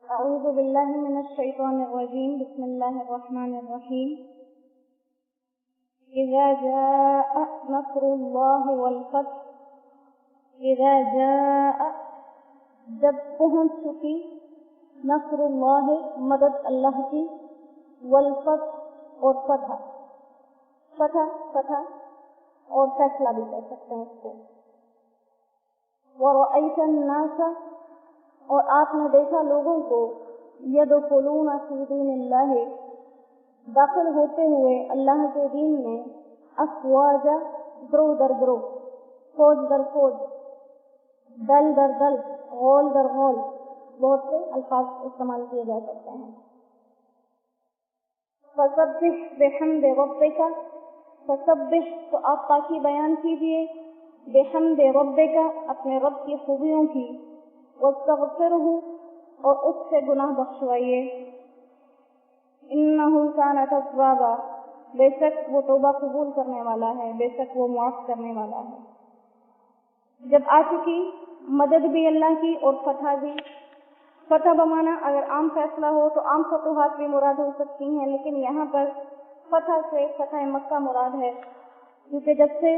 أعوذ بالله من الشيطان الرجيم بسم الله الرحمن الرحيم إذا جاء نصر الله والفتح إذا جاء جب پہنچ چکی نصر اللہ مدد اللہ کی والفتح اور فتح اور فیصلہ بھی کہہ سکتے ہیں اس کو ورأيت الناس اور آپ نے دیکھا لوگوں کو يدخلون في دين اللہ داخل ہوتے ہوئے اللہ کے دین میں افواجا گروہ در گروہ فوج در فوج دل در دل غول در غول بہت سے الفاظ استعمال کیے جا سکتے ہیں فسبح بحمد ربک فسبح تو آپ پاکی بیان کیجئے بحمد ربک اپنے رب کی خوبیوں کی واستغفرہ اور اس سے گناہ بخشوائیے انہ کان توابا بے شک وہ توبہ قبول کرنے والا ہے بے شک وہ معاف کرنے والا ہے جب آ چکی مدد بھی اللہ کی اور فتح بھی فتح بمانا اگر عام فیصلہ ہو تو عام فتوحات بھی مراد ہو سکتی ہیں لیکن یہاں پر فتح سے فتح مکہ مراد ہے کیونکہ جب سے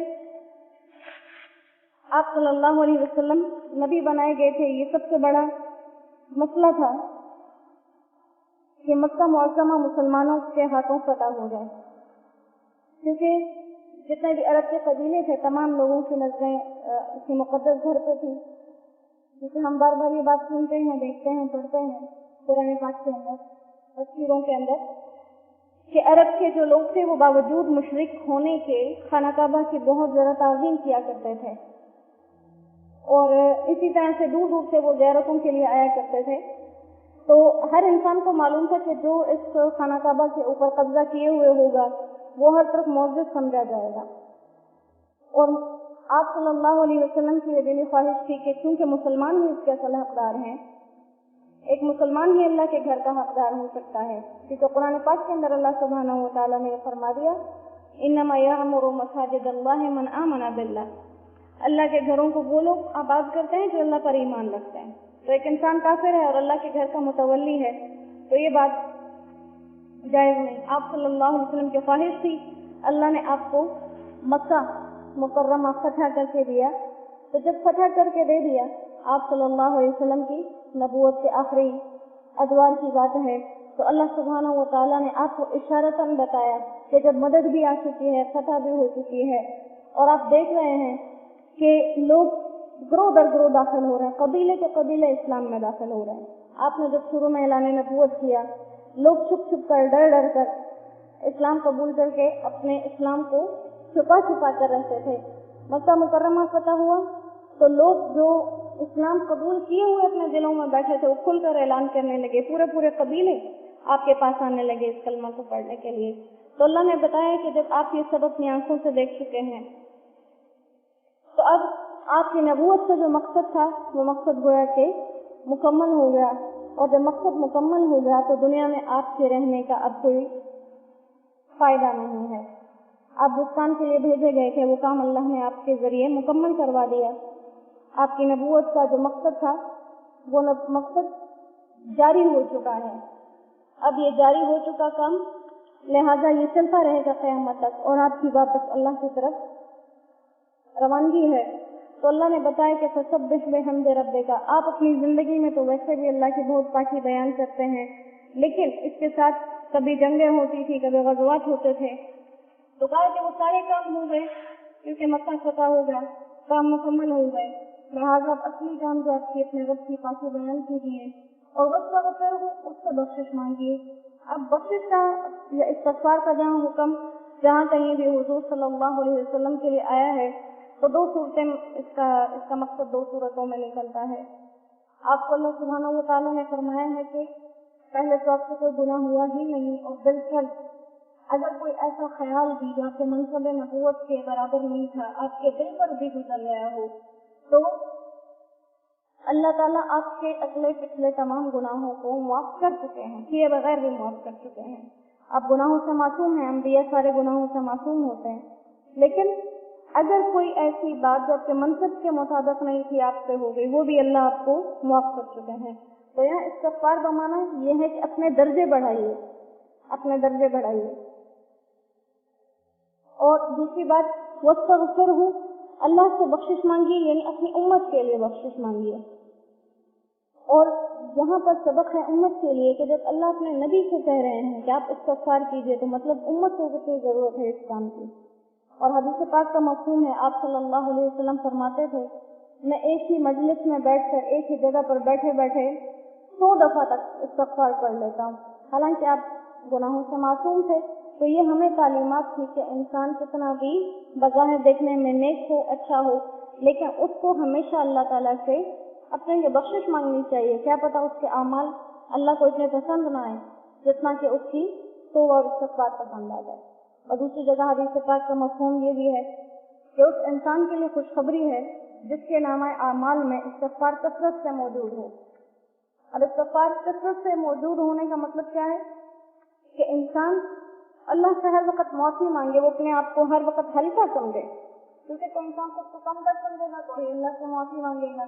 آپ صلی اللہ علیہ وسلم نبی بنائے گئے تھے یہ سب سے بڑا مسئلہ تھا کہ مکہ معظمہ مسلمانوں کے ہاتھوں فتح ہو جائے کیونکہ جتنے بھی عرب کے قبیلے تھے تمام لوگوں کی نظریں اسی مقدس گھر پہ تھی کیونکہ ہم بار بار یہ بات سنتے ہیں دیکھتے ہیں پڑھتے ہیں قرآن پاک کے اندر تفسیروں کے اندر کہ عرب کے جو لوگ تھے وہ باوجود مشرک ہونے کے خانہ کعبہ کی بہت زیادہ تعظیم کیا کرتے تھے اور اسی طرح سے دور دور سے وہ زیارتوں کے لیے آیا کرتے تھے تو ہر انسان کو معلوم تھا کہ جو اس خانہ کعبہ کے اوپر قبضہ کیے ہوئے ہوگا وہ ہر طرف معزز سمجھا جائے گا اور آپ صلی اللہ علیہ وسلم کی یہ دلی خواہش تھی کہ چونکہ مسلمان ہی اس کے اصل حقدار ہیں ایک مسلمان ہی اللہ کے گھر کا حقدار ہو سکتا ہے کیونکہ قرآن پاک کے اندر اللہ سبحانہ و تعالیٰ نے فرما دیا انما یعمر مساجد اللہ من آمن باللہ اللہ کے گھروں کو وہ لوگ آباد کرتے ہیں جو اللہ پر ایمان رکھتے ہیں تو ایک انسان کافر ہے اور اللہ کے گھر کا متولی ہے تو یہ بات جائز نہیں آپ صلی اللہ علیہ وسلم کی خواہش تھی اللہ نے آپ کو مکہ مکرمہ فتح کر کے دیا تو جب فتح کر کے دے دیا آپ صلی اللہ علیہ وسلم کی نبوت کے آخری ادوار کی بات ہے تو اللہ سبحانہ و تعالیٰ نے آپ کو اشارتاً بتایا کہ جب مدد بھی آ چکی ہے فتح بھی ہو چکی ہے اور آپ دیکھ رہے ہیں کہ لوگ گروہ در گروہ داخل ہو رہے ہیں قبیلے کے قبیلے اسلام میں داخل ہو رہے ہیں آپ نے جب شروع میں اعلان نبوت کیا لوگ چھپ چھپ کر ڈر ڈر کر اسلام قبول کر کے اپنے اسلام کو چھپا چھپا کر رہتے تھے مکہ مکرمہ فتح ہوا تو لوگ جو اسلام قبول کیے ہوئے اپنے دلوں میں بیٹھے تھے وہ کھل کر اعلان کرنے لگے پورے قبیلے آپ کے پاس آنے لگے اس کلمہ کو پڑھنے کے لیے تو اللہ نے بتایا کہ جب آپ یہ سب اپنی آنکھوں سے دیکھ چکے ہیں تو اب آپ کی نبوت سے جو مقصد تھا وہ مقصد گویا کہ مکمل ہو گیا اور جب مقصد مکمل ہو گیا تو دنیا میں آپ کے رہنے کا اب کوئی فائدہ نہیں ہے آپ جس کام کے لیے بھیجے گئے تھے وہ کام اللہ نے آپ کے ذریعے مکمل کروا دیا آپ کی نبوت کا جو مقصد تھا وہ مقصد جاری ہو چکا ہے اب یہ جاری ہو چکا کام لہذا یہ چلتا رہے گا قیامت تک اور آپ کی واپس اللہ کی طرف روانگی ہے تو اللہ نے بتایا کہ فسبح بحمد ربک آپ اپنی زندگی میں تو ویسے بھی اللہ کی بہت پاکی بیان کرتے ہیں لیکن اس کے ساتھ کبھی جنگیں ہوتی تھی کبھی غزوات ہوتے تھے تو کہا کہ وہ سارے کام ہو گئے کیونکہ مکہ فتح ہو گیا کام مکمل ہو گئے لہٰذا اصلی کام جو آپ کی اپنے رب کی پاکی بیان کیجیے اور وقت وغیرہ ہو اس سے بخشش مانگیے اب بخشش کا یا استغفار کا جہاں حکم جہاں کہیں بھی حضور صلی اللہ علیہ وسلم کے لیے آیا ہے تو دو صورتیں اس کا مقصد دو صورتوں میں نکلتا ہے آپ کو اللہ سبحانہ و تعالیٰ نے فرمایا ہے کہ پہلے تو آپ سے کوئی گناہ ہوا ہی نہیں اور بالکل اگر کوئی ایسا خیال بھی جو آپ کے منصب نبوت کے برابر نہیں تھا آپ کے دل پر بھی گزر گیا ہو تو اللہ تعالیٰ آپ کے اگلے پچھلے تمام گناہوں کو معاف کر چکے ہیں کیے بغیر بھی معاف کر چکے ہیں آپ گناہوں سے معصوم ہیں انبیاء سارے گناہوں سے معصوم ہوتے ہیں لیکن اگر کوئی ایسی بات جو آپ کے منصب کے مطابق نہیں تھی آپ سے ہو گئی وہ بھی اللہ آپ کو معاف کر چکے ہیں تو यहाँ इस्तग़फ़ार का माना ये है कि अपने दर्जे बढ़ाइए, अपने दर्जे बढ़ाइए। और दूसरी बात, वस्तग़फ़िरहु, अल्लाह से बख्शिश मांगिए, यानी अपनी उम्मत के लिए बख्शिश मांगिए। और यहाँ पर सबक है उम्मत के लिए कि जब अल्लाह अपने नबी से कह रहे हैं कि आप इस्तग़फ़ार कीजिए, तो मतलब उम्मत को कितनी ज़रूरत है इस काम की। और हदीस पाक का मफ़हूम है, आप सल्लल्लाहु अलैहि वसल्लम फरमाते थे, मैं एक ही मजलिस में बैठकर, एक ही जगह पर बैठे बैठे 100 दफ़ा तक इस्तग़फ़ार कर लेता हूँ। हालांकि आप गुनाहों से मासूम थे, तो ये हमें तालीमात थी कि इंसान कितना भी बज़ाहिर देखने में नेक हो, अच्छा हो, लेकिन उसको हमेशा अल्लाह ताला से अपने लिए बख्शिश मांगनी चाहिए। क्या पता उसके अमाल अल्लाह को इतने पसंद ना आए जितना कि उसकी तौबा और इस्तग़फ़ार पसंद आ जाए। और दूसरी जगह हदीस पाक का मफ़हूम ये भी है कि उस इंसान के लिए खुशखबरी है जिसके नामे अमाल में इस्तग़फ़ार कसरत से मौजूद हो। अब इस्तग़फ़ार कसरत से मौजूद होने का मतलब क्या है कि इंसान अल्लाह से हर वक्त माफ़ी मांगे, वो अपने आप को हर वक्त हल्का समझे, क्योंकि कोई इंसान खुद को कमतर समझेगा तो अल्लाह से माफ़ी मांगेगा।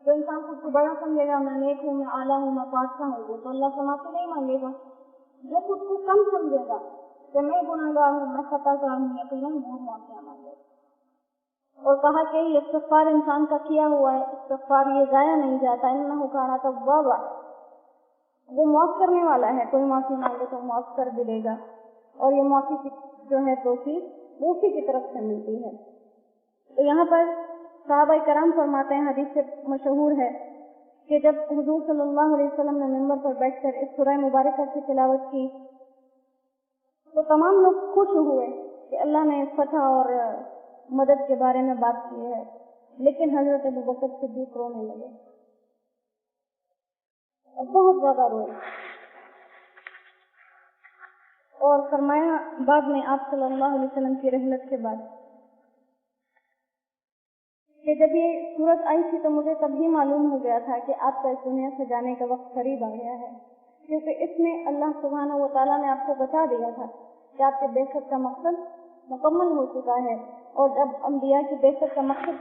जो इंसान खुद को बड़ा समझेगा, मैं नेक हूँ, मैं आला हूँ, मैं बादशाह हूँ, तो अल्लाह से माफ़ी नहीं मांगेगा। जो खुद को कम समझेगा कि मैं गुनाहगार हूँ, मैं खताकार हूँ, तो वो माफ़ियाँ मांगेगा। और कहा कि ये इस्तग़फ़ार इंसान का किया हुआ है, इस्तग़फ़ार ये ज़ाया नहीं जाता, इन्नहु काना तव्वाबा, वो माफ़ करने वाला है। कोई माफ़ी मांगे तो माफ़ कर भी देगा, और ये माफ़ी की जो है तौफीक वो उसी की तरफ से मिलती है। तो यहाँ पर सहाबाए कराम फरमाते हैं, हदीस से मशहूर है कि जब हुजूर सल्लल्लाहु अलैहि वसल्लम ने मिंबर पर बैठकर इस सूरह मुबारक की तिलावत की तो तमाम लोग खुश हुए कि अल्लाह ने फतह और मदद के बारे में बात की है, लेकिन हजरत अबू बकर सिद्दीक रोने लगे, बहुत ज्यादा रोए। और फरमाया बाद में आप सल्लल्लाहु अलैहि वसल्लम की रहलत के बाद कि जब ये सूरत आई थी तो मुझे तब भी मालूम हो गया था कि आपका इस दुनिया से जाने का वक्त करीब आ गया है, क्योंकि इसमें अल्लाह सुब्हानहू व तआला ने आपको बता दिया था कि आपके बेशक का मकसद मुकम्मल हो चुका है। और जब अंबिया की बेशक का मकसद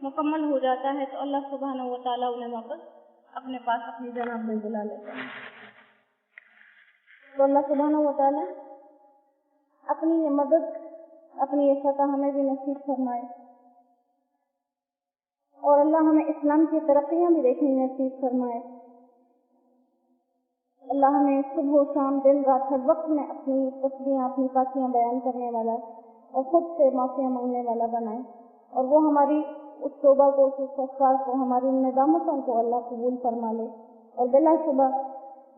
मुकम्मल हो जाता है तो अल्लाह सुब्हानहू व तआला उन्हें वापस अपने पास अपनी जनाब में बुला लेते हैं। तो अल्लाह सुब्हानहू व तआला अपनी ये मदद, अपनी ये फतह हमें भी नसीब फरमाए, और अल्लाह हमें इस्लाम की तरक्कियां भी देखनी नसीब फरमाए। अल्लाह हमें सुबह शाम दिन रात हर वक्त में अपनी तस्बीहें, अपनी पाकियां बयान करने वाला और खुद से माफियां मांगने वाला बनाए, और वो हमारी उस तौबा को, उस इस्तग़फ़ार को, हमारी उन नदामतों को अल्लाह कबूल फरमा ले। और बिला सुबह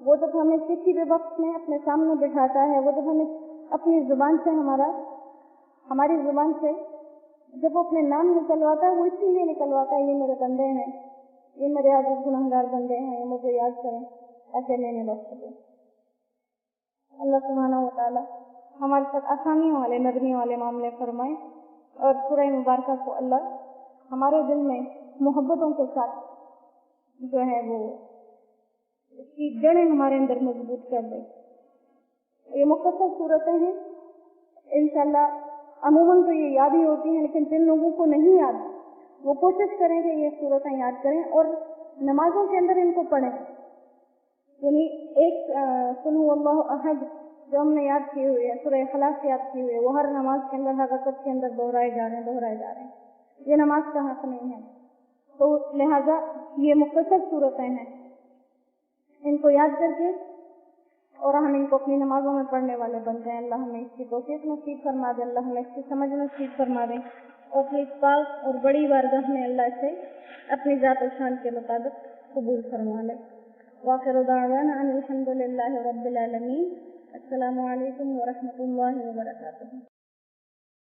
वो जब हमें किसी भी वक्त में अपने सामने बिठाता है, वो जब हमें अपनी जुबान से हमारी जुबान से जब वो अपने नाम निकलवाता है, वो इसीलिए निकलवाता है, ये मेरे बंदे हैं, ये मेरे आजिज़ गुनहगार बंदे हैं, ये मुझे याद करें ताकि मैंने बख्श दे। अल्लाह सुब्हानहू व तआला हमारे साथ आसानियों वाले, नरमी वाले मामले फरमाए, और सूरह मुबारक को अल्लाह हमारे दिल में मोहब्बतों के साथ जो है वो इसकी जड़ें हमारे अंदर मजबूत कर दे। ये मुख्तसर सूरतें हैं, इंशाअल्लाह अमूमन तो ये याद ही होती हैं, लेकिन जिन लोगों को नहीं याद वो कोशिश करें कि ये सूरतें याद करें और नमाजों के अंदर इनको पढ़ें। यानी एक कुल हुवल्लाहु अहद जो हमने याद की हुई है, सूरह इखलास याद की हुई है, वो हर नमाज के अंदर, हर रकअत के अंदर दोहराए जा रहे हैं। ये नमाज का हक नहीं है, तो लिहाजा ये मुख्तसर सूरतें हैं, इनको याद करके और हम इनको अपनी नमाजों में पढ़ने वाले बन जाएं। अल्लाह हमें इसकी तौफीक नसीब फरमा दे, अल्लाह हमें इसकी समझ नसीब फरमा दे, और अपनी पाक और बड़ी बारगाह में अल्लाह से अपनी जात और शान के मुताबिक कबूल फरमा ले। वाखिरु दाअवाना अनिल हम्दुलिल्लाहि रब्बिल आलमीन। अस्सलामु अलैकुम व रहमतुल्लाहि व बरकातुहू।